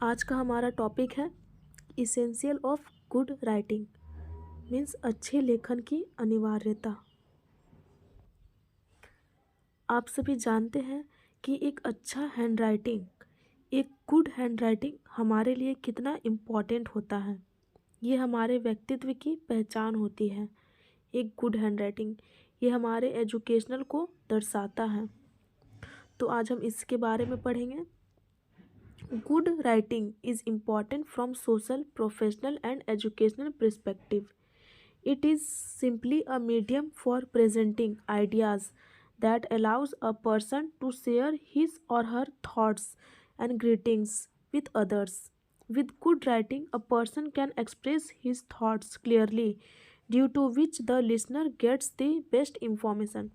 आज का हमारा टॉपिक है essential of good writing means अच्छे लेखन की अनिवार्यता। आप सभी जानते हैं कि एक अच्छा हैंडराइटिंग, एक गुड हैंडराइटिंग हमारे लिए कितना इम्पॉर्टेंट होता है। ये हमारे व्यक्तित्व की पहचान होती है। एक गुड हैंडराइटिंग ये हमारे एजुकेशनल को दर्शाता है। तो आज हम इसके बारे में पढ़ेंगे। Good writing is important from social, professional, and educational perspective. It is simply a medium for presenting ideas that allows a person to share his or her thoughts and greetings with others. With good writing, a person can express his thoughts clearly, due to which the listener gets the best information.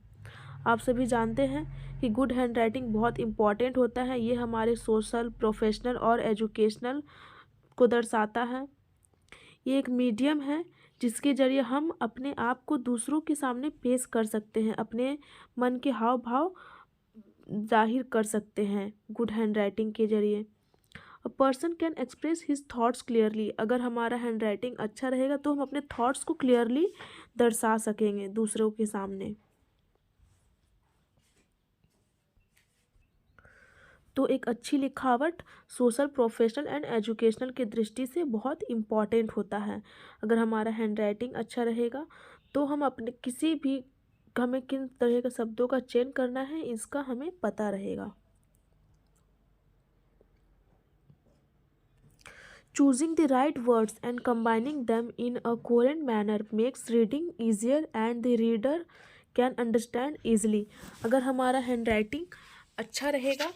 आप सभी जानते हैं कि good hand writing बहुत important होता है। ये हमारे सोशल, प्रोफेशनल और एजुकेशनल को दर्शाता है। ये एक मीडियम है जिसके ज़रिए हम अपने आप को दूसरों के सामने पेश कर सकते हैं, अपने मन के हाव भाव जाहिर कर सकते हैं गुड हैंड राइटिंग के ज़रिए। A person can express his thoughts clearly. अगर हमारा हैंड राइटिंग अच्छा रहेगा तो हम अपने थॉट्स को क्लियरली दर्शा सकेंगे दूसरों के सामने। तो एक अच्छी लिखावट सोशल, प्रोफेशनल एंड एजुकेशनल की दृष्टि से बहुत इम्पॉर्टेंट होता है। अगर हमारा हैंड राइटिंग अच्छा रहेगा तो हम अपने किसी भी हमें किन तरह के शब्दों का चयन करना है इसका हमें पता रहेगा। Choosing the right words and combining them in a coherent manner makes reading easier and the reader can understand easily. अगर हमारा हैंड राइटिंग अच्छा रहेगा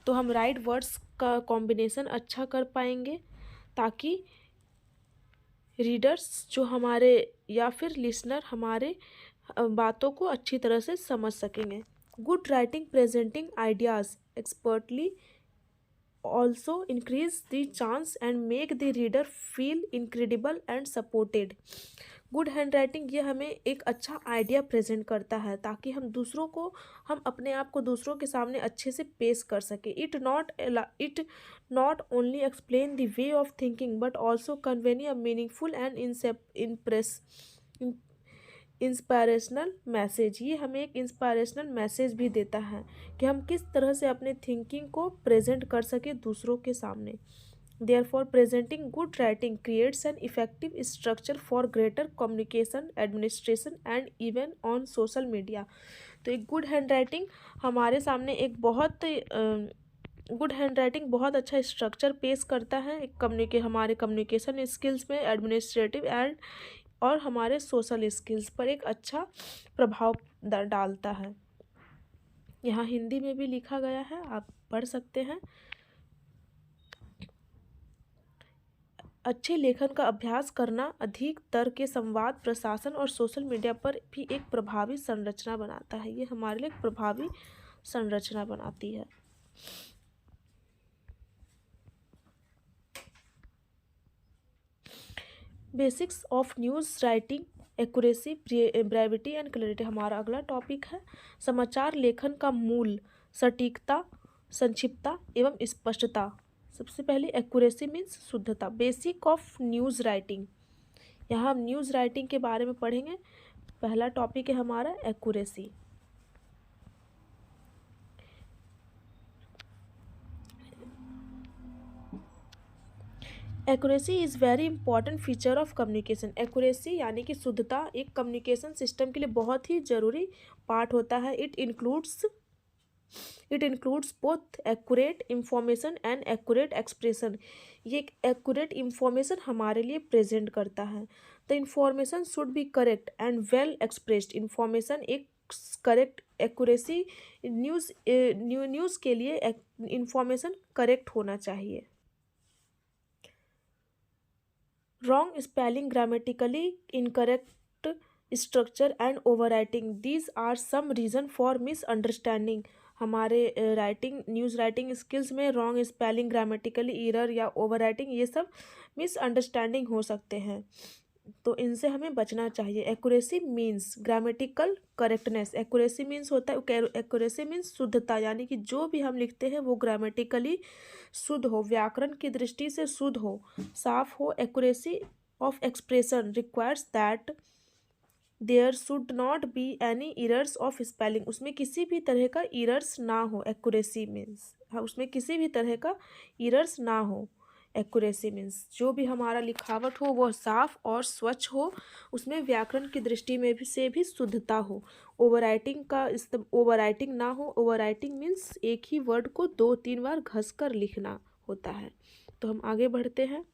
तो हम राइट वर्ड्स का कॉम्बिनेशन अच्छा कर पाएंगे ताकि रीडर्स जो हमारे या फिर लिसनर हमारे बातों को अच्छी तरह से समझ सकेंगे। Good writing presenting ideas expertly also increase the chance and make the reader feel incredible and supported. Good hand writing ये हमें एक अच्छा आइडिया प्रेजेंट करता है ताकि हम अपने आप को दूसरों के सामने अच्छे से पेश कर सके। It not only explain the way of thinking but also convey a meaningful and inspirational message. ये हमें एक इंस्पायरेशनल मैसेज भी देता है कि हम किस तरह से अपने थिंकिंग को प्रेजेंट कर सके दूसरों के सामने। Therefore, presenting good writing creates an effective structure for greater communication, administration, and even on social media. तो एक गुड हैंड राइटिंग हमारे सामने एक गुड हैंड राइटिंग बहुत अच्छा स्ट्रक्चर पेश करता है हमारे कम्युनिकेशन स्किल्स में, एडमिनिस्ट्रेटिव एंड और हमारे सोशल स्किल्स पर एक अच्छा प्रभाव डालता है। यहाँ हिंदी में भी लिखा गया है, आप पढ़ सकते हैं। अच्छे लेखन का अभ्यास करना अधिक तर्क के संवाद, प्रशासन और सोशल मीडिया पर भी एक प्रभावी संरचना बनाता है। ये हमारे लिए एक प्रभावी संरचना बनाती है। Basics of news writing, accuracy, brevity and clarity हमारा अगला टॉपिक है। समाचार लेखन का मूल सटीकता, संक्षिप्तता एवं स्पष्टता। सबसे पहले एक्यूरेसी मीन्स शुद्धता। बेसिक ऑफ न्यूज़ राइटिंग, यहाँ हम न्यूज़ राइटिंग के बारे में पढ़ेंगे। पहला टॉपिक है हमारा accuracy. Accuracy is very important feature of communication. Accuracy यानी कि शुद्धता एक कम्युनिकेशन सिस्टम के लिए बहुत ही ज़रूरी पार्ट होता है। It includes both accurate information and accurate expression. ये एक एक्यूरेट इंफॉर्मेशन हमारे लिए प्रेजेंट करता है। The information should be correct and well expressed. Information एक करेक्ट एक्यूरेसी न्यूज़ के लिए इंफॉर्मेशन करेक्ट होना चाहिए। Wrong spelling, grammatically incorrect structure and overwriting, these are some reason for misunderstanding. हमारे न्यूज़ राइटिंग स्किल्स में wrong spelling, grammatically error या over writing ये सब मिसअंडरस्टैंडिंग हो सकते हैं। तो इनसे हमें बचना चाहिए। Accuracy means grammatical correctness. Accuracy means होता है, एक्यूरेसी मीन्स शुद्धता, यानी कि जो भी हम लिखते हैं वो ग्रामेटिकली शुद्ध हो, व्याकरण की दृष्टि से शुद्ध हो, साफ हो। Accuracy of expression requires that there should not be any errors of spelling. उसमें किसी भी तरह का इरर्स ना हो। एक्यूरेसी मीन्स उसमें किसी भी तरह का इरर्स ना हो। एक्यूरेसी मीन्स जो भी हमारा लिखावट हो वह साफ और स्वच्छ हो, उसमें व्याकरण की दृष्टि में भी से भी शुद्धता हो। ओवर राइटिंग ना हो। ओवर राइटिंग मीन्स एक ही वर्ड को 2-3 बार घस कर लिखना होता है। तो हम आगे बढ़ते हैं।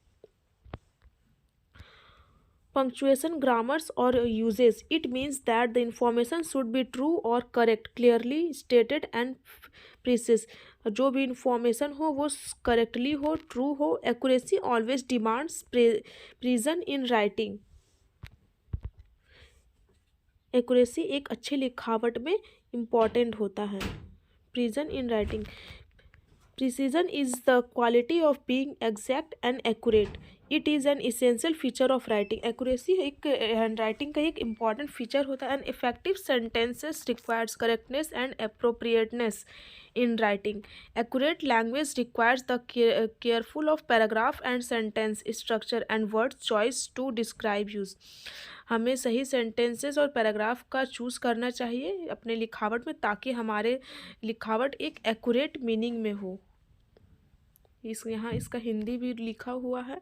Punctuation, grammars or uses. It means that the information should be true or correct, clearly stated and precise. जो भी इंफॉर्मेशन हो वो करेक्टली हो, ट्रू हो। Accuracy always demands prison in writing. Accuracy एक अच्छी लिखावट में इम्पॉर्टेंट होता है। Prison in writing. Precision is the quality of being exact and accurate. It is an essential feature of writing. Accuracy एक handwriting का एक important feature होता है. An effective sentences requires correctness and appropriateness in writing. Accurate language requires the careful of paragraph and sentence structure and word choice to describe use. हमें सही sentences और paragraph का choose करना चाहिए अपने लिखावट में, ताकि हमारे लिखावट एक एक्यूरेट मीनिंग में हो। यहाँ इसका हिंदी भी लिखा हुआ है।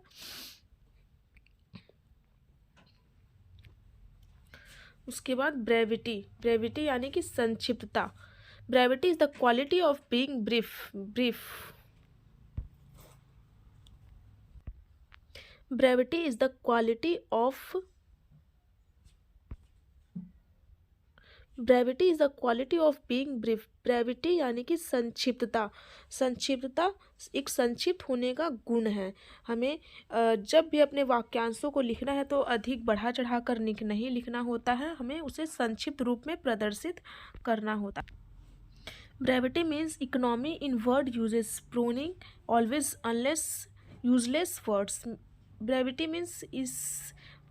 उसके बाद ब्रेविटी यानी कि संक्षिप्तता। Brevity is the quality of being brief. Brevity is the quality of brevity is the quality of being brief. Brevity यानी कि संक्षिप्तता एक संक्षिप्त होने का गुण है। हमें जब भी अपने वाक्यांशों को लिखना है तो अधिक बढ़ा चढ़ा कर नहीं लिखना होता है, हमें उसे संक्षिप्त रूप में प्रदर्शित करना होता है। Brevity means economy in word uses, pruning always unless useless words.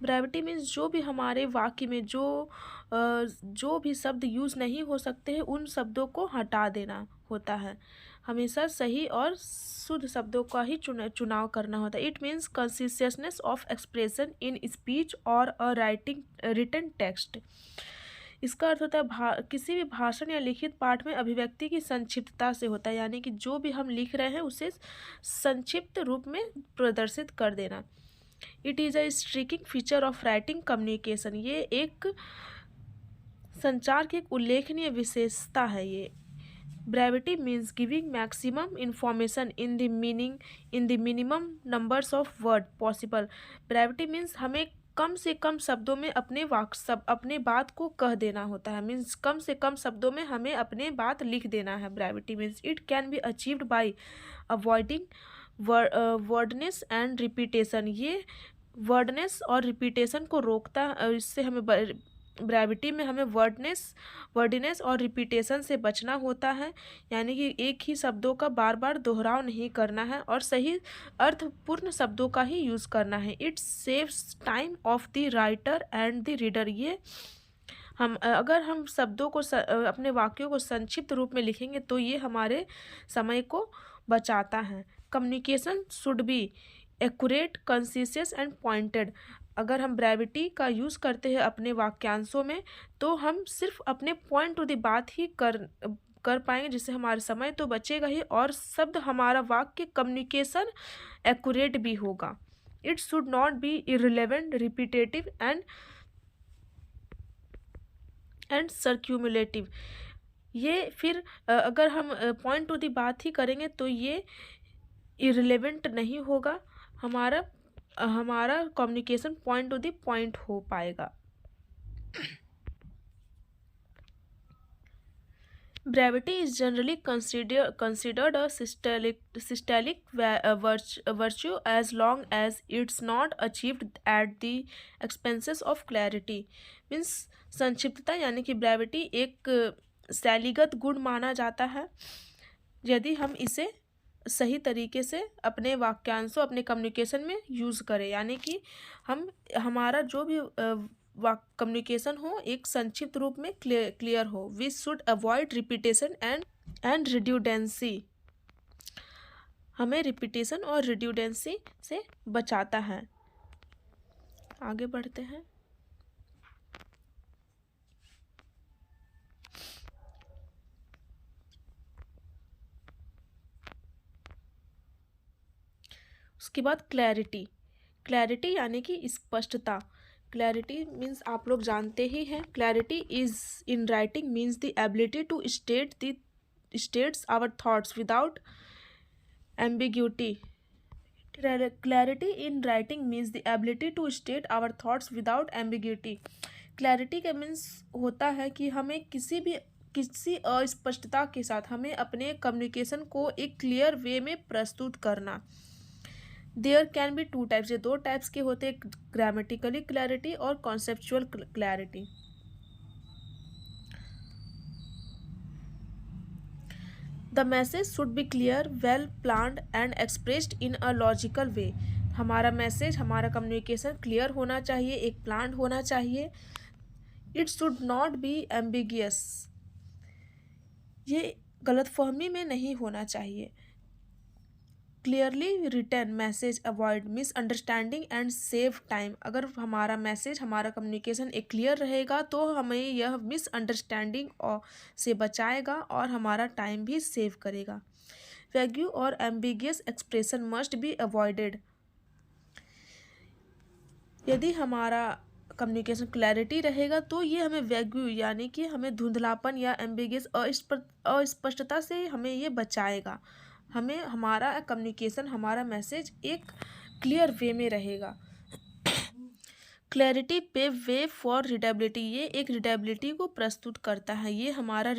Brevity means जो भी हमारे वाक्य में जो भी शब्द यूज़ नहीं हो सकते हैं उन शब्दों को हटा देना होता है। हमेशा सही और शुद्ध शब्दों का ही चुनाव करना होता है। It means consistentness of expression in speech और अ रिटन टेक्स्ट। इसका अर्थ होता है किसी भी भाषण या लिखित पाठ में अभिव्यक्ति की संक्षिप्तता से होता है, यानी कि जो भी हम लिख रहे हैं उसे संक्षिप्त रूप में प्रदर्शित कर देना। It is a striking feature of writing communication. ये एक संचार की एक उल्लेखनीय विशेषता है। ये brevity means giving maximum information in the minimum numbers of word possible. Brevity means हमें कम से कम शब्दों में अपने बात को कह देना होता है। मीन्स कम से कम शब्दों में हमें अपने बात लिख देना है। Brevity means it can be achieved by avoiding wordiness and repetition. ये वर्डनेस और रिपीटेशन को रोकता है। इससे हमें ब्रेविटी में हमें वर्डनेस और रिपीटेशन से बचना होता है, यानी कि एक ही शब्दों का बार बार दोहराव नहीं करना है और सही अर्थपूर्ण शब्दों का ही यूज़ करना है। It saves time of the writer and the reader. ये अगर हम शब्दों को अपने वाक्यों को संक्षिप्त रूप में लिखेंगे तो ये हमारे समय को बचाता है। Communication should be accurate, concise and pointed. अगर हम ब्रेविटी का यूज़ करते हैं अपने वाक्यांशों में तो हम सिर्फ अपने पॉइंट टू द बात ही कर पाएंगे, जिससे हमारा समय तो बचेगा ही और शब्द हमारा वाक्य कम्युनिकेशन एक्यूरेट भी होगा। It should not be irrelevant, repetitive and circumlocutory. ये फिर अगर हम पॉइंट टू द बात ही करेंगे तो ये इररिलेवेंट नहीं होगा, हमारा communication point two the point हो पाएगा। Brevity is generally considered a systolic virtue as long as it's not achieved at the expenses of clarity. Means संक्षिप्तता यानी कि ब्रेविटी एक शैलीगत गुण माना जाता है यदि हम इसे सही तरीके से अपने वाक्यांशों अपने कम्युनिकेशन में यूज़ करें, यानी कि हम हमारा जो भी कम्युनिकेशन हो एक संक्षिप्त रूप में क्लियर हो। We should avoid repetition and redundancy. हमें रिपीटेशन और रिड्यूडेंसी से बचाता है। आगे बढ़ते हैं। उसके बाद क्लैरिटी यानी कि स्पष्टता। क्लैरिटी मीन्स आप लोग जानते ही हैं, clarity is in writing means the ability to states our thoughts without ambiguity. Clarity in writing means the ability to state our thoughts without ambiguity. Clarity का मीन्स होता है कि हमें किसी अस्पष्टता के साथ हमें अपने कम्युनिकेशन को एक क्लियर वे में प्रस्तुत करना। There can be two types, ये दो टाइप्स के होते हैं, ग्रामेटिकली क्लैरिटी और conceptual clarity. The message should be clear, well planned and expressed in a logical way. हमारा मैसेज हमारा कम्युनिकेशन क्लियर होना चाहिए, एक प्लान्ड होना चाहिए। It should not be ambiguous, ये गलतफहमी में नहीं होना चाहिए। Clearly written message avoid misunderstanding and save time. अगर हमारा मैसेज हमारा कम्युनिकेशन एक क्लियर रहेगा तो हमें यह मिसअंडरस्टैंडिंग से बचाएगा और हमारा टाइम भी सेव करेगा। वैग्यू और ambiguous expression must be avoided. यदि हमारा कम्युनिकेशन क्लैरिटी रहेगा तो ये हमें वैग्यू यानी कि हमें धुंधलापन या एम्बिगियस अस्पष्टता से हमें ये बचाएगा। हमें हमारा कम्युनिकेशन हमारा मैसेज एक क्लियर वे में रहेगा। क्लैरिटी पे वे फॉर रीडेबिलिटी, ये एक रीडेबिलिटी को प्रस्तुत करता है। ये हमारा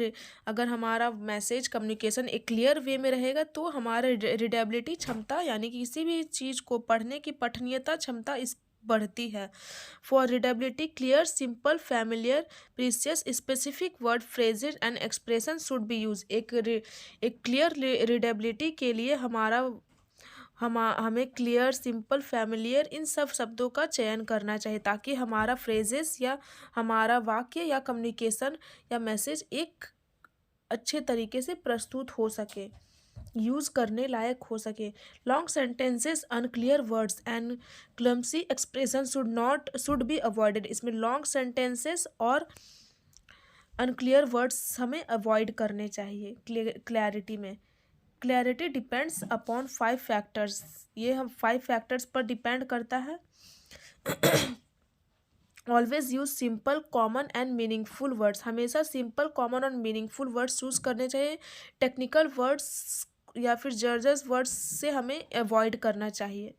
अगर हमारा मैसेज कम्युनिकेशन एक क्लियर वे में रहेगा तो हमारा रीडेबिलिटी क्षमता यानी कि किसी भी चीज़ को पढ़ने की पठनीयता क्षमता इस बढ़ती है। For readability clear simple familiar precious specific word phrases and expression should be use. एक क्लियर रीडेबिलिटी के लिए हमें क्लियर सिंपल फैमिलियर इन सब शब्दों का चयन करना चाहिए ताकि हमारा फ्रेजेस या हमारा वाक्य या कम्युनिकेशन या मैसेज एक अच्छे तरीके से प्रस्तुत हो सके, यूज़ करने लायक हो सके। Long sentences unclear words and clumsy expression should be avoided. इसमें लॉन्ग सेंटेंसेस और अनक्लियर वर्ड्स हमें अवॉइड करने चाहिए। क्लैरिटी में क्लैरिटी डिपेंड्स अपॉन 5 फैक्टर्स, ये हम 5 फैक्टर्स पर डिपेंड करता है। Always use simple common and meaningful words, हमेशा सिंपल कॉमन और मीनिंगफुल वर्ड्स यूज़ करने चाहिए। टेक्निकल वर्ड्स या फिर जर्जस वर्ड्स से हमें अवॉइड करना चाहिए।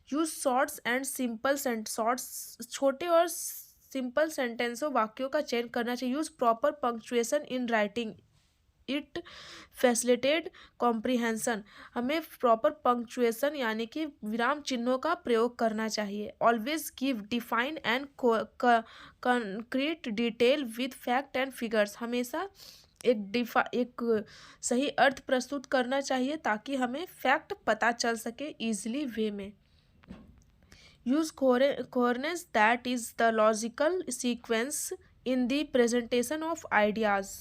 Use shorts and simple shorts, छोटे और सिंपल सेंटेंसों वाक्यों का चयन करना चाहिए। Use proper punctuation in writing, it facilitate comprehension, हमें प्रॉपर पंक्चुएशन यानी कि विराम चिन्हों का प्रयोग करना चाहिए। Always give define and concrete detail with fact and figures, हमेशा एक सही अर्थ प्रस्तुत करना चाहिए ताकि हमें फैक्ट पता चल सके ईजिली वे में। Use coherence that is the logical sequence in the presentation of ideas,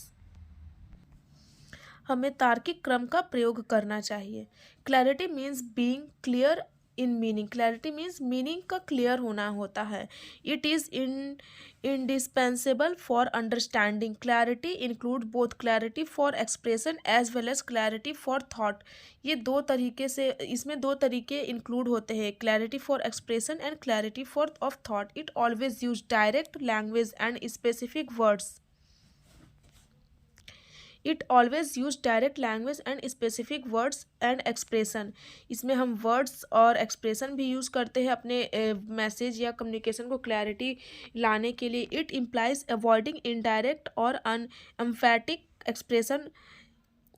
हमें तार्किक क्रम का प्रयोग करना चाहिए। Clarity means being clear in meaning, clarity means meaning का क्लियर होना होता है। It is indispensable for understanding. Clarity include both clarity for expression as well as clarity for thought. ये दो तरीके से, इसमें दो तरीके इंक्लूड होते हैं, clarity for expression and clarity for of thought. It always use direct language and specific words, it always use direct language and specific words and expression. इसमें हम वर्ड्स और एक्सप्रेशन भी यूज़ करते हैं अपने मैसेज या कम्युनिकेशन को clarity लाने के लिए। इट इम्प्लाइज अवॉइडिंग इनडायरेक्ट और अनएम्फैटिक एक्सप्रेशन,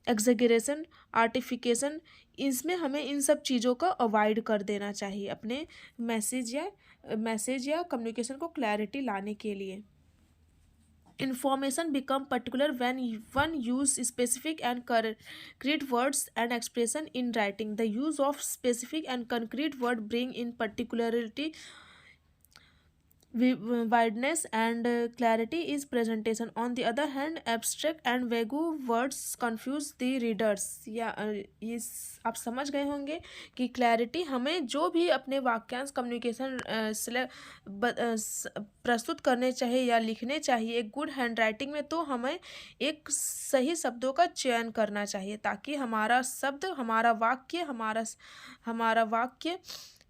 एग्जेगरेशन, आर्टिफिकेशन। इसमें हमें इन सब चीज़ों का अवॉइड कर देना चाहिए अपने मैसेज या कम्युनिकेशन को क्लैरिटी लाने के लिए। Information become particular when one use specific and concrete words and expression in writing. The use of specific and concrete word bring in particularity, wideness and clarity is presentation. On the other hand, abstract and vague words confuse the readers. या इस आप समझ गए होंगे कि clarity हमें जो भी अपने वाक्यांश कम्युनिकेशन प्रस्तुत करने चाहिए या लिखने चाहिए एक गुड हैंड राइटिंग में, तो हमें एक सही शब्दों का चयन करना चाहिए ताकि हमारा शब्द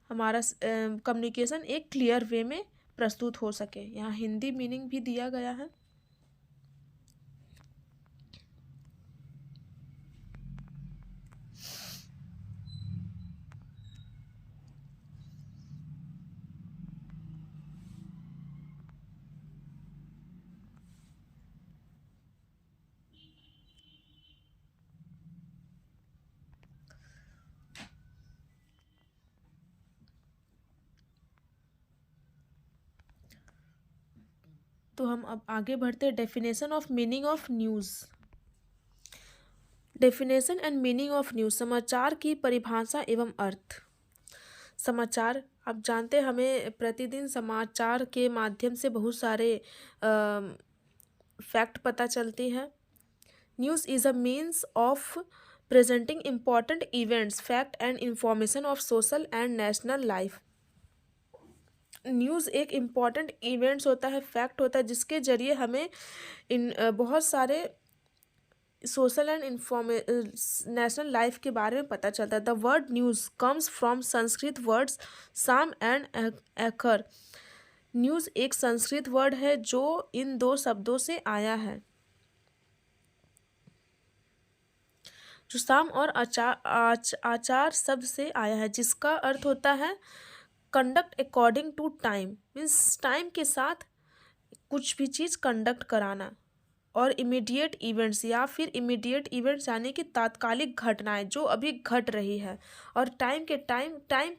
हमारा कम्युनिकेशन एक क्लियर वे में प्रस्तुत हो सके। यहाँ हिंदी मीनिंग भी दिया गया है। तो हम अब आगे बढ़ते हैं। Definition of meaning of news. Definition and meaning of news, समाचार की परिभाषा एवं अर्थ। समाचार, आप जानते हैं हमें प्रतिदिन समाचार के माध्यम से बहुत सारे फैक्ट पता चलती हैं। News is a means of presenting important events, fact and information of social and national life. News एक इम्पॉर्टेंट इवेंट्स होता है, फैक्ट होता है, जिसके जरिए हमें बहुत सारे सोशल एंड नेशनल लाइफ के बारे में पता चलता है। The word news comes from Sanskrit words साम एंड एकर। न्यूज़ एक संस्कृत वर्ड है जो इन दो शब्दों से आया है, जो साम और आचार शब्द से आया है, जिसका अर्थ होता है conduct according to time, means time के साथ कुछ भी चीज़ कंडक्ट कराना। और इमीडिएट इवेंट्स, या फिर इमीडिएट इवेंट्स यानी कि तात्कालिक घटनाएं जो अभी घट रही है, और टाइम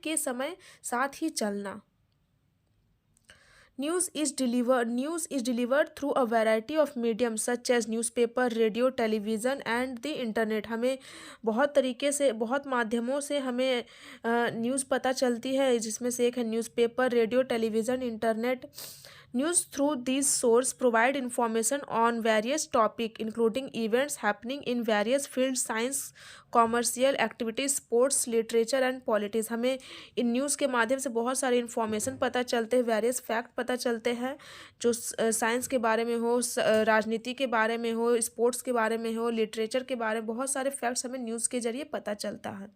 के समय साथ ही चलना। News is delivered through a variety of medium such as newspaper, radio, television and the internet. हमें बहुत तरीके से, बहुत माध्यमों से हमें न्यूज़ पता चलती है, जिसमें से एक है newspaper, radio, television, internet. News through these sources provide information on various topics including events happening in various fields, science, commercial activities, sports, literature and politics। हमें इन न्यूज़ के माध्यम से बहुत सारे इन्फॉर्मेशन पता चलते हैं, वेरियस फैक्ट पता चलते हैं, जो साइंस के बारे में हो, राजनीति के बारे में हो, स्पोर्ट्स के बारे में हो, लिटरेचर के बारे में, बहुत सारे फैक्ट्स हमें न्यूज़ के जरिए पता चलता है।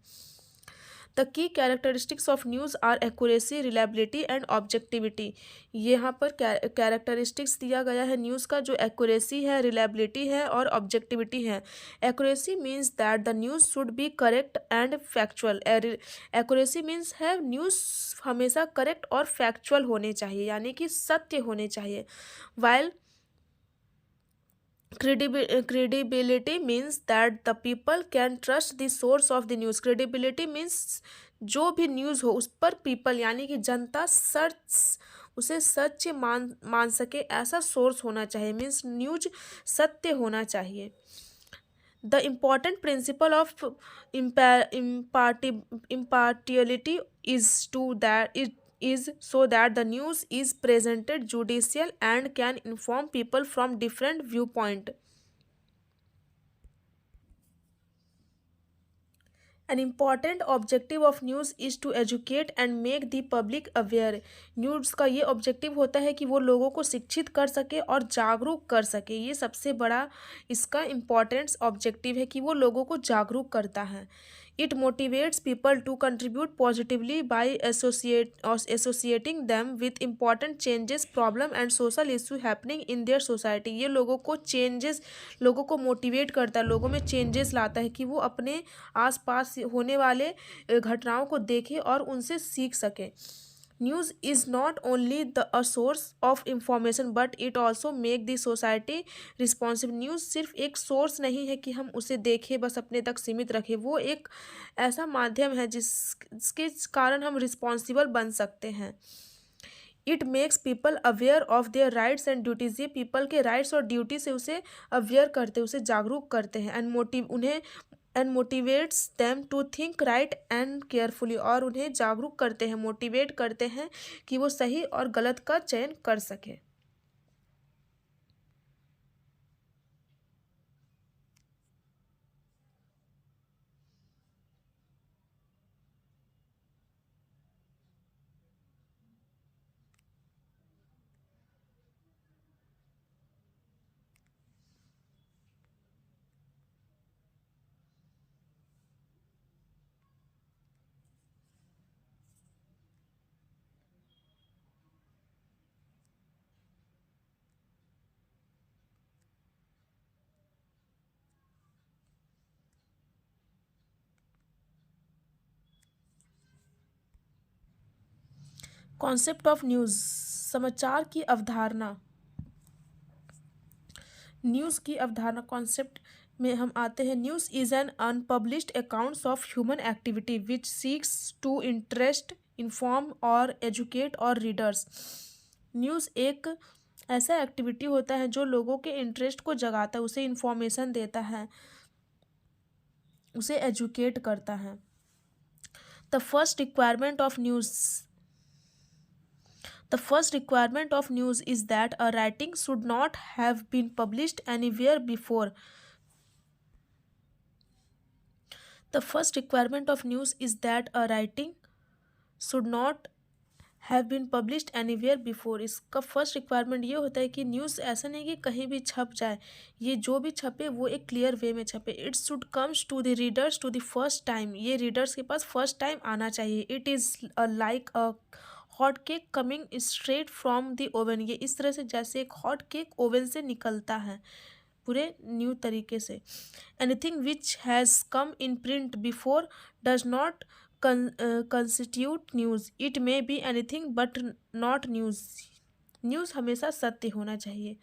The key characteristics of news are accuracy, reliability and objectivity. यहाँ पर कैरेक्टरिस्टिक्स दिया गया है न्यूज़ का, जो एक्यूरेसी है, रिलायबिलिटी है और ऑब्जेक्टिविटी है। Accuracy means that the news should be correct and factual. Accuracy means है न्यूज़ हमेशा करेक्ट और फैक्चुअल होने चाहिए, यानी कि सत्य होने चाहिए। While credibility means that the people can trust the source of the news। credibility means जो भी न्यूज़ हो उस पर पीपल यानी कि जनता उसे सच्चे मान सके, ऐसा सोर्स होना चाहिए, मीन्स न्यूज सत्य होना चाहिए। The important principle of impartiality is so that the news is presented judicial and can inform people from different viewpoint। An important objective of news is to educate and make the public aware। News का ये objective होता है कि वो लोगों को शिक्षित कर सके और जागरूक कर सके। ये सबसे बड़ा इसका इम्पोर्टेंस ऑब्जेक्टिव है कि वो लोगों को जागरूक करता है। It motivates people to contribute positively by associating them with important changes, problem and social issue happening in their society. ये लोगों को मोटिवेट करता है, लोगों में चेंजेस लाता है कि वो अपने आसपास होने वाले घटनाओं को देखें और उनसे सीख सकें। News is not only a source of information but it also make the society responsible. News सिर्फ एक सोर्स नहीं है कि हम उसे देखें, बस अपने तक सीमित रखें, वो एक ऐसा माध्यम है जिसके कारण हम रिस्पॉन्सिबल बन सकते हैं। It makes people aware of their rights and duties, ये पीपल के राइट्स और ड्यूटी से उसे अवेयर करते हैं, उसे जागरूक करते हैं। And motivates them to think right and carefully, और उन्हें जागरूक करते हैं, मोटिवेट करते हैं कि वो सही और गलत का चयन कर सके। कॉन्सेप्ट ऑफ न्यूज़, समाचार की अवधारणा। न्यूज़ की अवधारणा कॉन्सेप्ट में हम आते हैं। News is an unpublished accounts of human activity which seeks to interest, inform और एजुकेट और रीडर्स। न्यूज़ एक ऐसा एक्टिविटी होता है जो लोगों के इंटरेस्ट को जगाता है, उसे इंफॉर्मेशन देता है, उसे एजुकेट करता है। The first requirement of news The first requirement of news is that a writing should not have been published anywhere before. The first requirement of news is that a writing should not have been published anywhere before. इसका first requirement ये होता है कि news ऐसा नहीं कि कहीं भी छप जाए, ये जो भी छपे वो एक क्लियर वे में छपे। It should comes to the readers to the first time, ये रीडर्स के पास फर्स्ट टाइम आना चाहिए। It is like a hot cake coming straight from the oven, ये इस तरह से जैसे एक हॉट केक ओवन से निकलता है पूरे न्यू तरीके से। Anything which has come in print before does not constitute news. It may be anything but not news. News हमेशा सत्य होना चाहिए।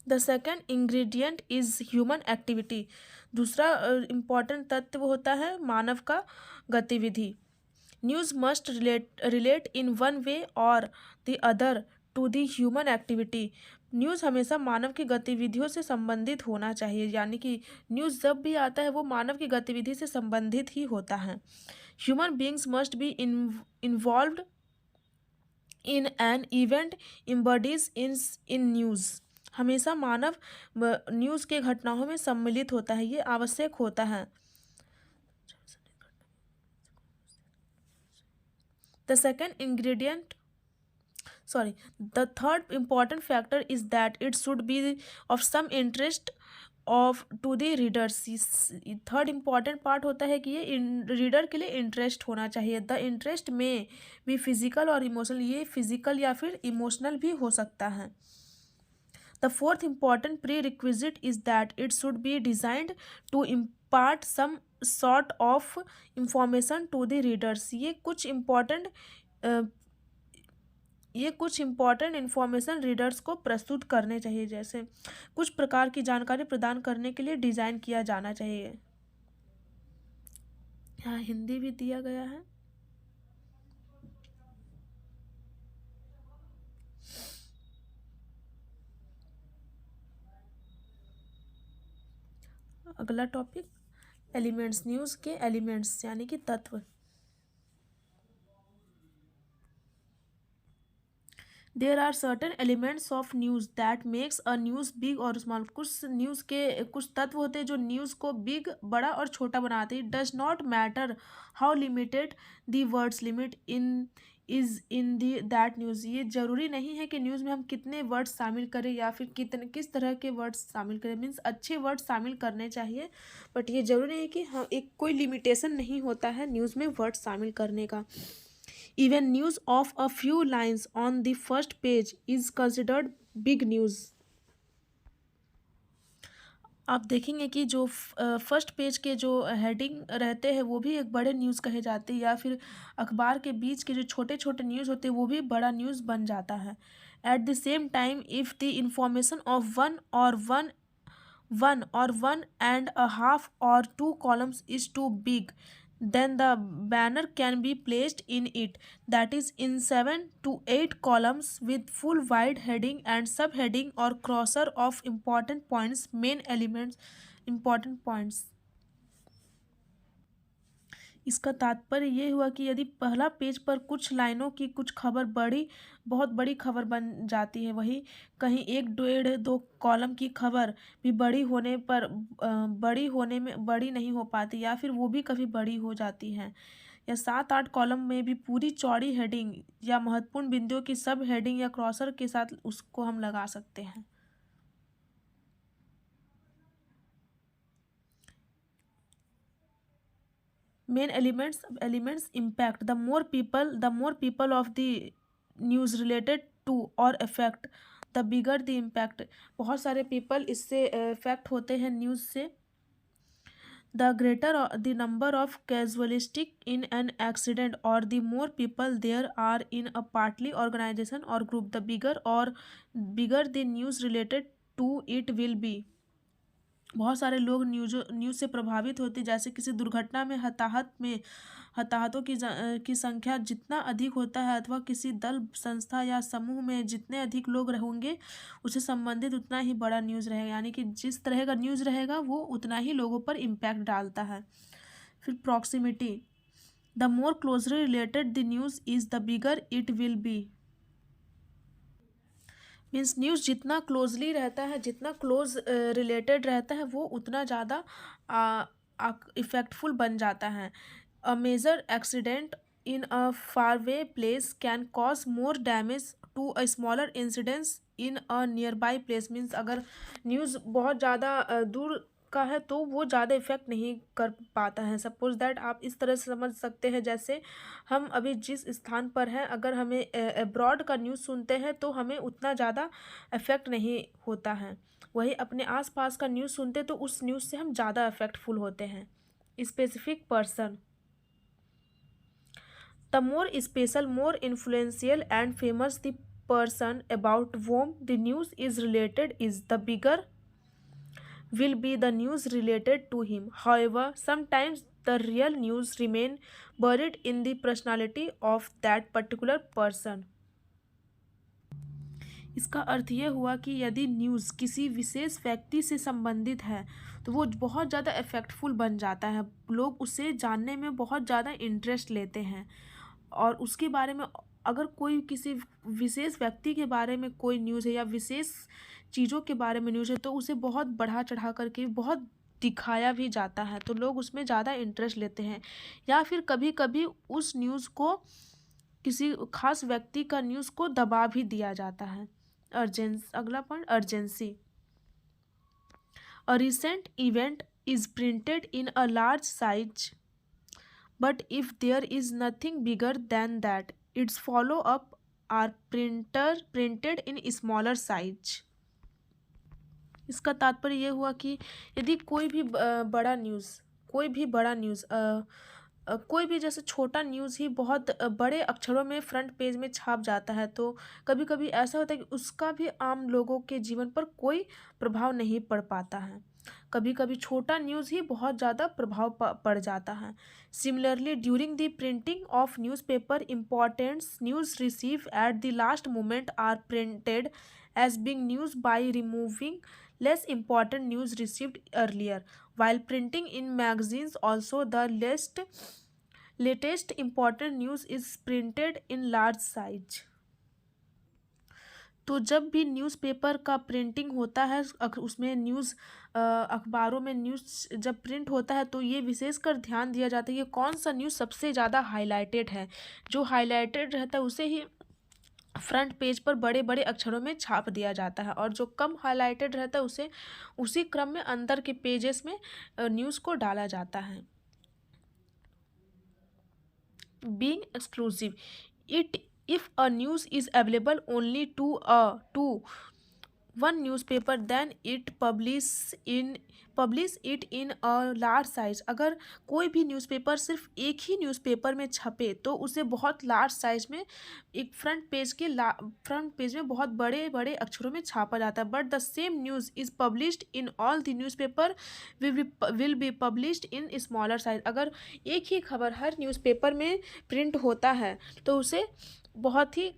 The second ingredient is human activity. दूसरा इम्पॉर्टेंट तत्व होता है मानव का गतिविधि। News must relate in one way और the other to the human activity. News हमेशा मानव की गतिविधियों से संबंधित होना चाहिए, यानी कि न्यूज़ जब भी आता है वो मानव की गतिविधि से संबंधित ही होता है। Human beings must be involved in an event embodies in news. हमेशा मानव न्यूज़ के घटनाओं में सम्मिलित होता है, ये आवश्यक होता है। The second ingredient the third important factor is that it should be of some interest of to the readers। Third important part होता है कि ये रीडर के लिए इंटरेस्ट होना चाहिए। द इंटरेस्ट में भी फिजिकल और इमोशनल, ये फिजिकल या फिर इमोशनल भी हो सकता है। The fourth important prerequisite is that it should be designed to impart some sort of information to the readers. ये कुछ इम्पॉर्टेंट इन्फॉर्मेशन रीडर्स को प्रस्तुत करने चाहिए, जैसे कुछ प्रकार की जानकारी प्रदान करने के लिए डिज़ाइन किया जाना चाहिए। यहाँ हिंदी भी दिया गया है। अगला टॉपिक एलिमेंट्स, न्यूज़ के एलिमेंट्स यानी कि तत्व। There are certain elements of news that makes a news big और स्मॉल। कुछ न्यूज़ के कुछ तत्व होते हैं जो न्यूज़ को बिग बड़ा और छोटा बनाते हैं। Does not matter how limited the words limit in is in the that news. ये ज़रूरी नहीं है कि न्यूज़ में हम कितने वर्ड्स शामिल करें या फिर किस तरह के वर्ड्स शामिल करें। मीन्स अच्छे वर्ड्स शामिल करने चाहिए, बट ये ज़रूरी नहीं है कि हम एक कोई लिमिटेशन नहीं होता है न्यूज़ में वर्ड्स शामिल करने का। Even news of a few lines on the first page is considered big news। आप देखेंगे कि जो फर्स्ट पेज के जो हेडिंग रहते हैं वो भी एक बड़े न्यूज़ कहे जाते हैं, या फिर अखबार के बीच के जो छोटे छोटे न्यूज़ होते हैं वो भी बड़ा न्यूज़ बन जाता है। At the same time if the information of one और वन एंड अ हाफ और two columns is too big, then the banner can be placed in it, that is in 7 to 8 columns with full wide heading and subheading or crosser of important points, main elements, important points. इसका तात्पर्य ये हुआ कि यदि पहला page पर कुछ लाइनों की कुछ खबर बहुत बड़ी खबर बन जाती है, वही कहीं 1 डेढ़ 2 कॉलम की खबर भी बड़ी होने पर बड़ी होने में बड़ी नहीं हो पाती, या फिर वो भी कभी बड़ी हो जाती है, या 7-8 कॉलम में भी पूरी चौड़ी हेडिंग या महत्वपूर्ण बिंदुओं की सब हेडिंग या क्रॉसर के साथ उसको हम लगा सकते हैं. Main elements impact, the more people of the news related to or affect, the bigger the impact. बहुत सारे people इससे affect होते हैं न्यूज़ से. The greater the number of casualties in an accident or the more people there are in a partly organization or group, the bigger the news related to it will be. बहुत सारे लोग news से प्रभावित होते, जैसे किसी दुर्घटना में हताहतों की संख्या जितना अधिक होता है, अथवा किसी दल, संस्था या समूह में जितने अधिक लोग होंगे उससे संबंधित उतना ही बड़ा न्यूज़ रहेगा. यानी कि जिस तरह का न्यूज़ रहेगा वो उतना ही लोगों पर इम्पैक्ट डालता है. फिर proximity, the more closely related the news is the bigger it will be. Means news जितना क्लोजली रहता है, जितना क्लोज रिलेटेड रहता है, वो उतना ज़्यादा इफ़ेक्टफुल बन जाता है. A major accident in a far way place can cause more damage to a smaller incidents in a nearby place. Means अगर न्यूज़ बहुत ज़्यादा दूर का है तो वो ज़्यादा इफेक्ट नहीं कर पाता है. सपोज दैट आप इस तरह से समझ सकते हैं, जैसे हम अभी जिस स्थान पर हैं, अगर हमें अब्रॉड का न्यूज़ सुनते हैं तो हमें उतना ज़्यादा इफेक्ट नहीं होता है. वही अपने आसपास का न्यूज़ सुनते तो उस न्यूज़ से हम ज़्यादा इफेक्टफुल होते हैं. Specific person, the more special, more influential and famous the person about whom the news is related is, the bigger will be the news related to him. However, sometimes the real news remain buried in the personality of that particular person. इसका अर्थ ये हुआ कि यदि news किसी विशेष व्यक्ति से संबंधित है तो वो बहुत ज़्यादा इफ़ेक्टफुल बन जाता है. लोग उसे जानने में बहुत ज़्यादा इंटरेस्ट लेते हैं, और उसके बारे में अगर कोई किसी विशेष व्यक्ति के बारे में कोई न्यूज़ है या विशेष चीज़ों के बारे में न्यूज़ है तो उसे बहुत बढ़ा चढ़ा करके बहुत दिखाया भी जाता है, तो लोग उसमें ज़्यादा इंटरेस्ट लेते हैं. या फिर कभी कभी उस न्यूज़ को, किसी खास व्यक्ति का न्यूज़ को दबा भी दिया जाता है. अगला point, urgency. A recent event is printed in a large size, but if there is nothing bigger than that, its follow-up are printed in smaller size. इसका तात्पर्य ये हुआ कि यदि कोई भी बड़ा न्यूज़, कोई भी जैसे छोटा न्यूज़ ही बहुत बड़े अक्षरों में फ्रंट पेज में छाप जाता है, तो कभी कभी ऐसा होता है कि उसका भी आम लोगों के जीवन पर कोई प्रभाव नहीं पड़ पाता है. कभी कभी छोटा न्यूज़ ही बहुत ज़्यादा प्रभाव पड़ जाता है. Similarly, during the printing of newspaper, important news receive at the last moment are printed as being news by removing less important news received earlier. While printing in magazines, also the latest important news is printed in large size. तो जब भी newspaper का printing होता है, उसमें news अखबारों में news जब प्रिंट होता है तो ये विशेषकर ध्यान दिया जाता है कि कौन सा न्यूज़ सबसे ज़्यादा हाईलाइटेड है. जो हाईलाइटेड रहता है उसे ही फ्रंट पेज पर बड़े बड़े अक्षरों में छाप दिया जाता है, और जो कम हाईलाइटेड रहता है उसे उसी क्रम में अंदर के पेजेस में न्यूज़ को डाला जाता है. Being exclusive, if a news is available only to one newspaper then it publish it in a large size. अगर कोई भी न्यूज़पेपर सिर्फ एक ही न्यूज़पेपर में छपे तो उसे बहुत लार्ज साइज में एक फ्रंट पेज में बहुत बड़े बड़े अक्षरों में छापा जाता है। But the same news is published in all the newspaper will be published in smaller size. अगर एक ही खबर हर न्यूज़पेपर में प्रिंट होता है तो उसे बहुत ही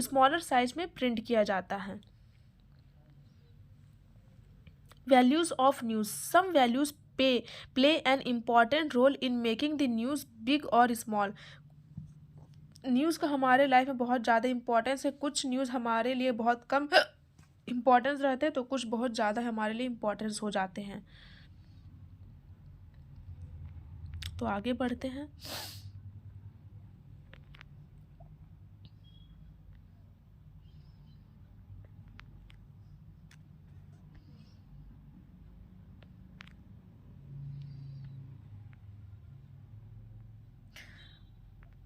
स्मॉलर साइज में प्रिंट किया जाता है। Values of news. Some values play an important role in making the news big or small. News का हमारे लाइफ में बहुत ज़्यादा इम्पोर्टेंस है। कुछ न्यूज़ हमारे लिए बहुत कम इम्पोर्टेंस रहते हैं तो कुछ बहुत ज़्यादा हमारे लिए इम्पोर्टेंस हो जाते हैं। तो आगे बढ़ते हैं।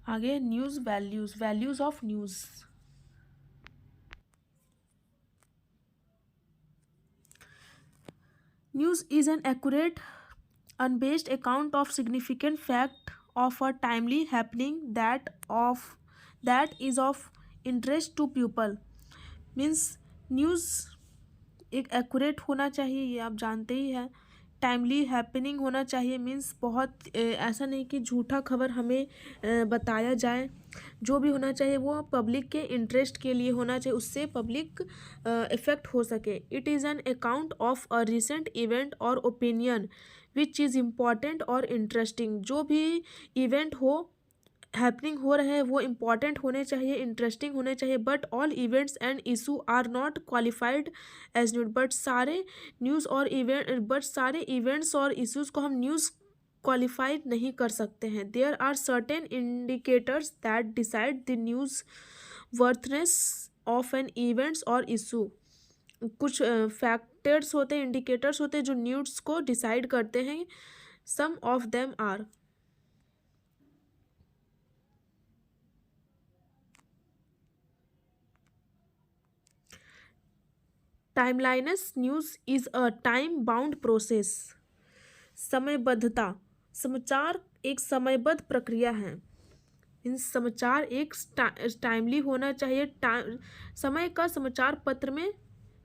आगे news values of news. News is an accurate, unbiased account of significant fact of a timely happening that is of interest to people. Means news एक एक्यूरेट होना चाहिए, ये आप जानते ही हैं। टाइमली हैपनिंग होना चाहिए, मीन्स बहुत ऐसा नहीं कि झूठा खबर हमें बताया जाए। जो भी होना चाहिए वो पब्लिक के इंटरेस्ट के लिए होना चाहिए, उससे पब्लिक इफ़ेक्ट हो सके। It is an account of a recent event और ओपिनियन विच इज़ इम्पॉर्टेंट और इंटरेस्टिंग। जो भी इवेंट हैपनिंग हो रहे हैं वो इम्पॉर्टेंट होने चाहिए, इंटरेस्टिंग होने चाहिए। But all events and issue are not qualified as news. But सारे इवेंट्स और इश्यूज को हम न्यूज़ क्वालिफाइड नहीं कर सकते हैं। There are certain indicators that decide the news worthiness of an events और इशू। कुछ फैक्टर्स होते हैं, इंडिकेटर्स होते हैं जो न्यूज़ को डिसाइड करते हैं। Some of them are timeliness news is a time bound process. समयबद्धता, समाचार एक समयबद्ध प्रक्रिया है। इन समाचार एक टाइमली होना चाहिए। समय का समाचार पत्र में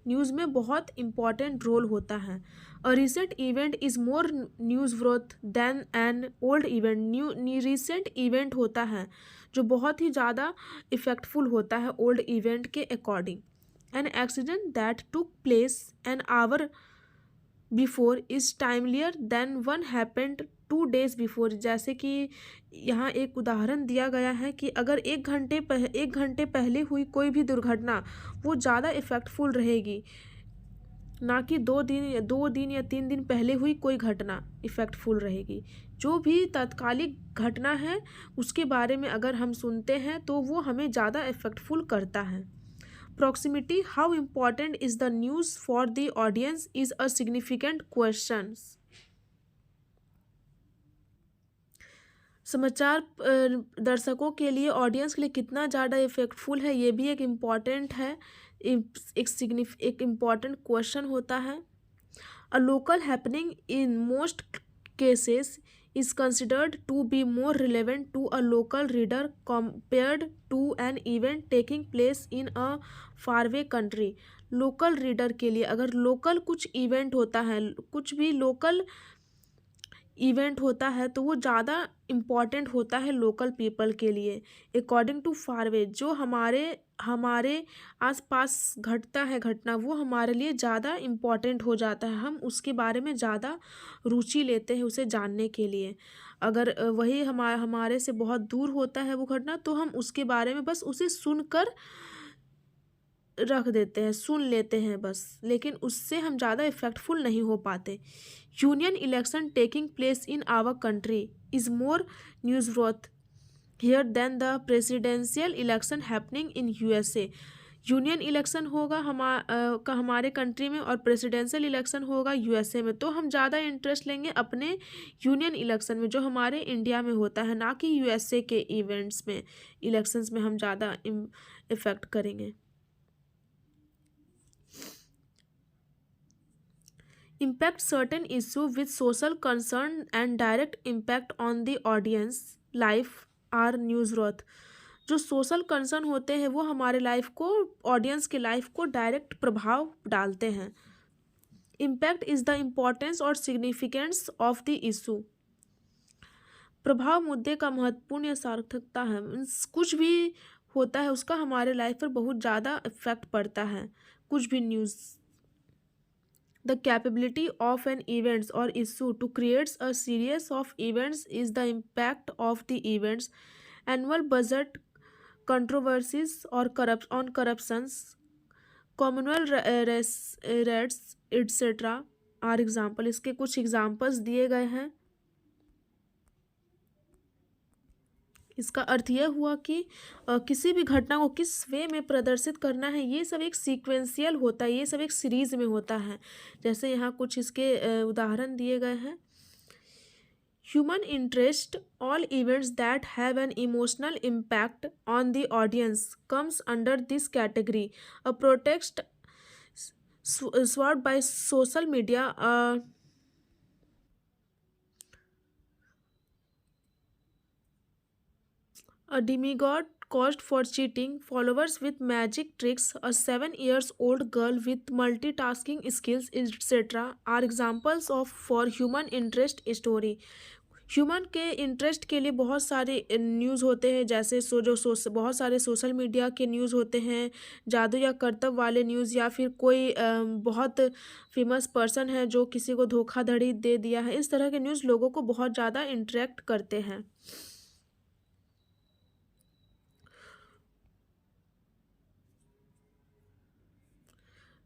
न्यूज़ में बहुत इम्पॉर्टेंट रोल होता है। A recent event is more news worth than an old event. Recent event होता है जो बहुत ही ज़्यादा इफेक्टफुल होता है ओल्ड इवेंट के according. An accident that took place an hour before is timelier than one happened 2 days before। जैसे कि यहाँ एक उदाहरण दिया गया है कि अगर एक घंटे पहले हुई कोई भी दुर्घटना वो ज़्यादा इफ़ेक्टफुल रहेगी, ना कि 2 दिन या 3 दिन पहले हुई कोई घटना इफ़ेक्टफुल रहेगी। जो भी तात्कालिक घटना है उसके बारे में अगर हम सुनते हैं तो वो हमें ज़्यादा इफ़ेक्टफुल करता है। Proximity, how important is the news for the audience is a significant question। समाचार दर्शकों के लिए, ऑडियंस के लिए कितना ज़्यादा इफेक्टफुल है ये भी एक इम्पॉर्टेंट है, एक इम्पॉर्टेंट क्वेश्चन होता है। A local happening in most cases is considered to be more relevant to a local reader compared to an event taking place in a faraway country। Local reader के लिए अगर local कुछ event होता है, कुछ भी लोकल इवेंट होता है तो वो ज़्यादा इम्पॉर्टेंट होता है लोकल पीपल के लिए। अकॉर्डिंग टू फारवे, जो हमारे आसपास घटता है घटना वो हमारे लिए ज़्यादा इम्पॉर्टेंट हो जाता है। हम उसके बारे में ज़्यादा रुचि लेते हैं उसे जानने के लिए। अगर वही हमारे से बहुत दूर होता है वो घटना तो हम उसके बारे में बस उसे सुनकर रख देते हैं, सुन लेते हैं बस, लेकिन उससे हम ज़्यादा इफेक्टफुल नहीं हो पाते। Union election taking place in our country is more news worth here than the presidential election happening in USA. Union election होगा हमारे कंट्री में और प्रेसिडेंशियल इलेक्शन होगा यूएसए में, तो हम ज़्यादा इंटरेस्ट लेंगे अपने यूनियन इलेक्शन में जो हमारे इंडिया में होता है, ना कि यूएसए के इवेंट्स में, इलेक्शंस में हम ज़्यादा इफ़ेक्ट करेंगे। impact certain issue with social concern and direct impact on the audience life are news worth। जो सोशल कंसर्न होते हैं वो हमारे लाइफ को, ऑडियंस के लाइफ को डायरेक्ट प्रभाव डालते हैं। इम्पैक्ट इज द इम्पोर्टेंस और सिग्निफिकेंस ऑफ द इशू। प्रभाव मुद्दे का महत्वपूर्ण या सार्थकता है, मीन्स कुछ भी होता है उसका हमारे लाइफ पर बहुत ज़्यादा इफेक्ट पड़ता है, कुछ भी news. The capability of an events or issue to create a series of events is the impact of the events. Annual budget controversies or corruptions, communal rates etc. are example। इसके कुछ examples दिए गए हैं। इसका अर्थ यह हुआ कि किसी भी घटना को किस वे में प्रदर्शित करना है, ये सब एक सीक्वेंशियल होता है, ये सब एक सीरीज में होता है। जैसे यहाँ कुछ इसके उदाहरण दिए गए हैं। Human interest, all events that have an emotional impact on the audience comes under this category. A protest sword by social media, a demigod caused for cheating followers with magic tricks, a 7 years old girl with multitasking skills etc. are examples of for human interest story। Human के interest के लिए बहुत सारे news होते हैं, जैसे बहुत सारे सोशल मीडिया के न्यूज़ होते हैं, जादू या करतब वाले न्यूज़, या फिर कोई बहुत फेमस पर्सन है जो किसी को धोखाधड़ी दे दिया है। इस तरह के न्यूज़ लोगों को बहुत ज़्यादा इंटरेक्ट करते हैं।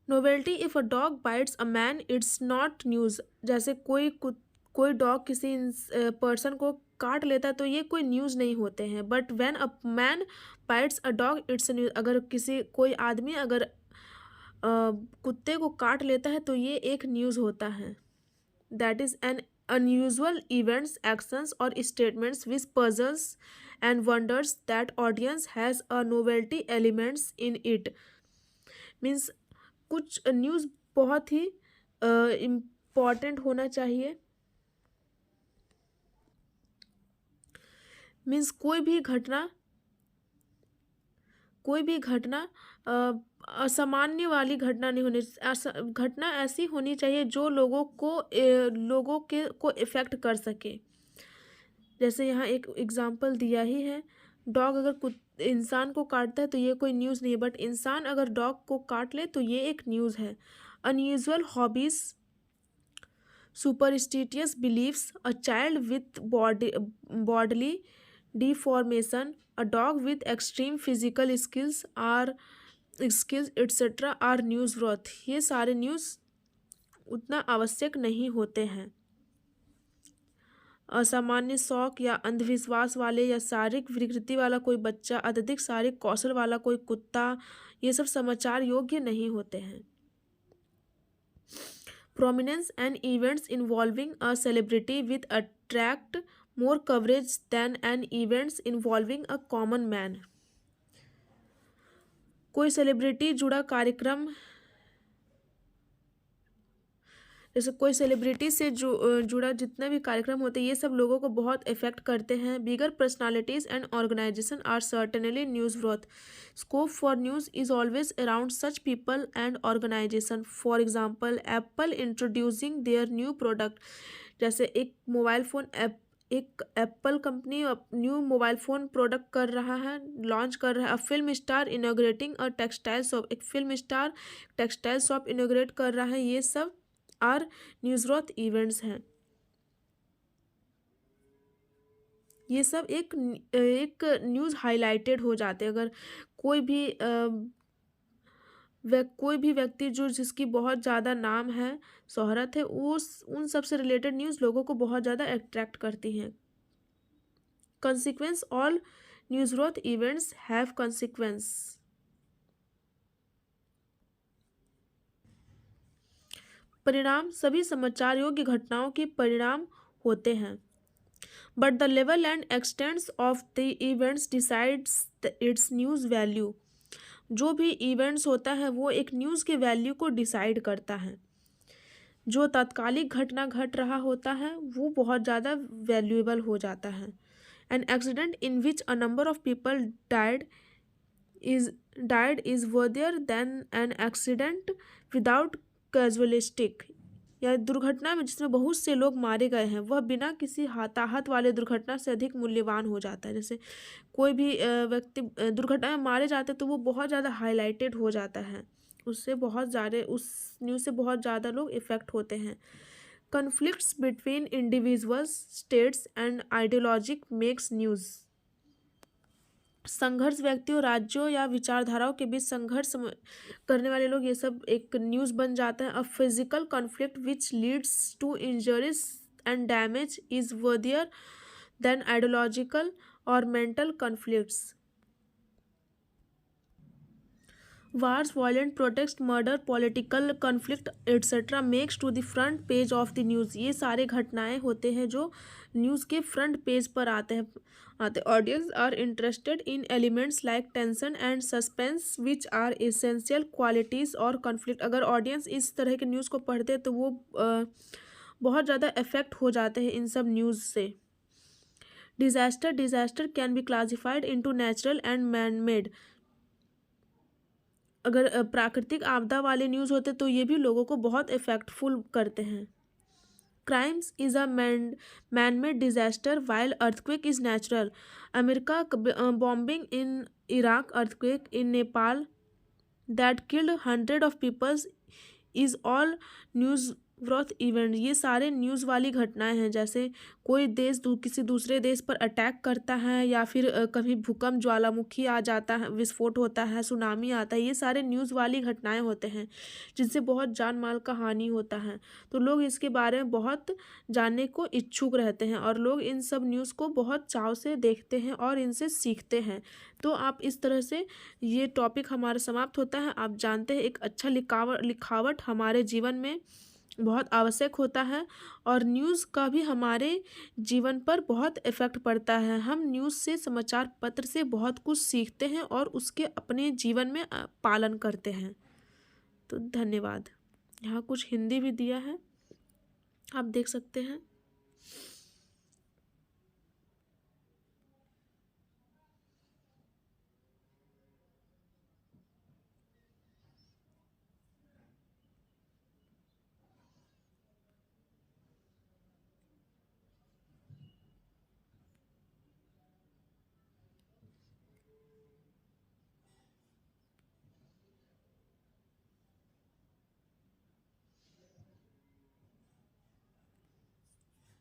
Novelty, if a dog bytes a man it's not news. जैसे कोई डॉग किसी पर्सन को काट लेता है तो ये कोई न्यूज़ नहीं होते हैं। But when a man bytes a dog it's a news. अगर कोई आदमी अगर कुत्ते को काट लेता है तो ये एक न्यूज़ होता है। That is an unusual events, actions और statements which puzzles and wonders that audience has a novelty elements in it. Means कुछ न्यूज़ बहुत ही इम्पॉर्टेंट होना चाहिए। मीन्स कोई भी घटना असामान्य वाली घटना नहीं होनी, घटना ऐसी होनी चाहिए जो लोगों को इफ़ेक्ट कर सके। जैसे यहाँ एक एग्जांपल दिया ही है, डॉग अगर इंसान को काटता है तो ये कोई न्यूज़ नहीं है, बट इंसान अगर डॉग को काट ले तो ये एक न्यूज़ है। Unusual hobbies, superstitious beliefs, a child with bodily deformation, a dog with extreme physical skills etc. are newsworth। ये सारे न्यूज़ उतना आवश्यक नहीं होते हैं। असामान्य शौक या अंधविश्वास वाले या शारीरिक विकृति वाला कोई बच्चा, अत्यधिक शारीरिक कौशल वाला कोई कुत्ता, ये सब समाचार योग्य नहीं होते हैं। Prominence and events involving a celebrity with attract more coverage than an events involving a common man। कोई सेलिब्रिटी जुड़ा कार्यक्रम, जैसे कोई सेलिब्रिटी से जुड़ा जितने भी कार्यक्रम होते हैं ये सब लोगों को बहुत इफेक्ट करते हैं। Bigger personalities and organization are certainly news worth. Scope for news is always around such people and organization. For example, Apple introducing their new product. जैसे एक Apple company new mobile phone product कर रहा है, launch कर रहा है। A film star inaugurating a textile shop, एक film star textile shop inaugurate कर रहा है। ये सब आर न्यूज़वर्थ इवेंट्स हैं। ये सब एक न्यूज़ हाईलाइटेड हो जाते हैं। अगर कोई भी व्यक्ति जो जिसकी बहुत ज़्यादा नाम है, शोहरत है, उन सब से रिलेटेड न्यूज़ लोगों को बहुत ज़्यादा अट्रैक्ट करती हैं। Consequence, all newsworth events have consequence. परिणाम, सभी समाचार योग्य घटनाओं के परिणाम होते हैं। But the level and extents of the events decides its news value. जो भी इवेंट्स होता है वो एक न्यूज़ के वैल्यू को डिसाइड करता है। जो तात्कालिक घटना घट रहा होता है वो बहुत ज़्यादा वैल्यूएबल हो जाता है। An accident in which a number of people is died is worthier than an accident without casualties, या दुर्घटना में जिसमें बहुत से लोग मारे गए हैं वह बिना किसी हताहत वाले दुर्घटना से अधिक मूल्यवान हो जाता है। जैसे कोई भी व्यक्ति दुर्घटना में मारे जाते हैं तो वो बहुत ज़्यादा हाईलाइटेड हो जाता है, उससे बहुत ज़्यादा उस न्यूज़ से बहुत ज़्यादा लोग इफ़ेक्ट होते हैं। Conflicts between individuals states and ideologies makes news. संघर्ष व्यक्तियों, राज्यों या विचारधाराओं के बीच करने वाले लोग, ये सब एक न्यूज़ बन जाता है। A physical conflict which leads to injuries and damage is worthier than ideological और mental conflicts. Wars, violent protest, murder, political conflict etc. makes to the front page of the news। ये सारे घटनाएं होते हैं जो न्यूज़ के front page पर आते audience are interested in elements like tension and suspense which are essential qualities और कॉन्फ्लिक्ट। अगर ऑडियंस इस तरह के न्यूज़ को पढ़ते हैं तो वो बहुत ज़्यादा इफेक्ट हो जाते हैं इन सब न्यूज़ से। Disaster can be classified into natural and man made. अगर प्राकृतिक आपदा वाले न्यूज़ होते तो ये भी लोगों को बहुत इफेक्टफुल करते हैं। Crimes is a man made disaster while earthquake is natural. America bombing in Iraq, earthquake in Nepal that killed 100 of peoples is all news worth event. ये सारे न्यूज़ वाली घटनाएं हैं। जैसे कोई देश किसी दूसरे देश पर अटैक करता है, या फिर कभी भूकंप, ज्वालामुखी आ जाता है, विस्फोट होता है, सुनामी आता है, ये सारे न्यूज़ वाली घटनाएं होते हैं जिनसे बहुत जान माल का हानि होता है। तो लोग इसके बारे में बहुत जानने को इच्छुक रहते हैं और लोग इन सब न्यूज़ को बहुत चाव से देखते हैं और इनसे सीखते हैं। तो आप इस तरह से ये टॉपिक हमारा समाप्त होता है। आप जानते हैं एक अच्छा लिखावट हमारे जीवन में बहुत आवश्यक होता है और न्यूज़ का भी हमारे जीवन पर बहुत इफ़ेक्ट पड़ता है। हम न्यूज़ से, समाचार पत्र से बहुत कुछ सीखते हैं और उसके अपने जीवन में पालन करते हैं। तो धन्यवाद। यहाँ कुछ हिंदी भी दिया है, आप देख सकते हैं।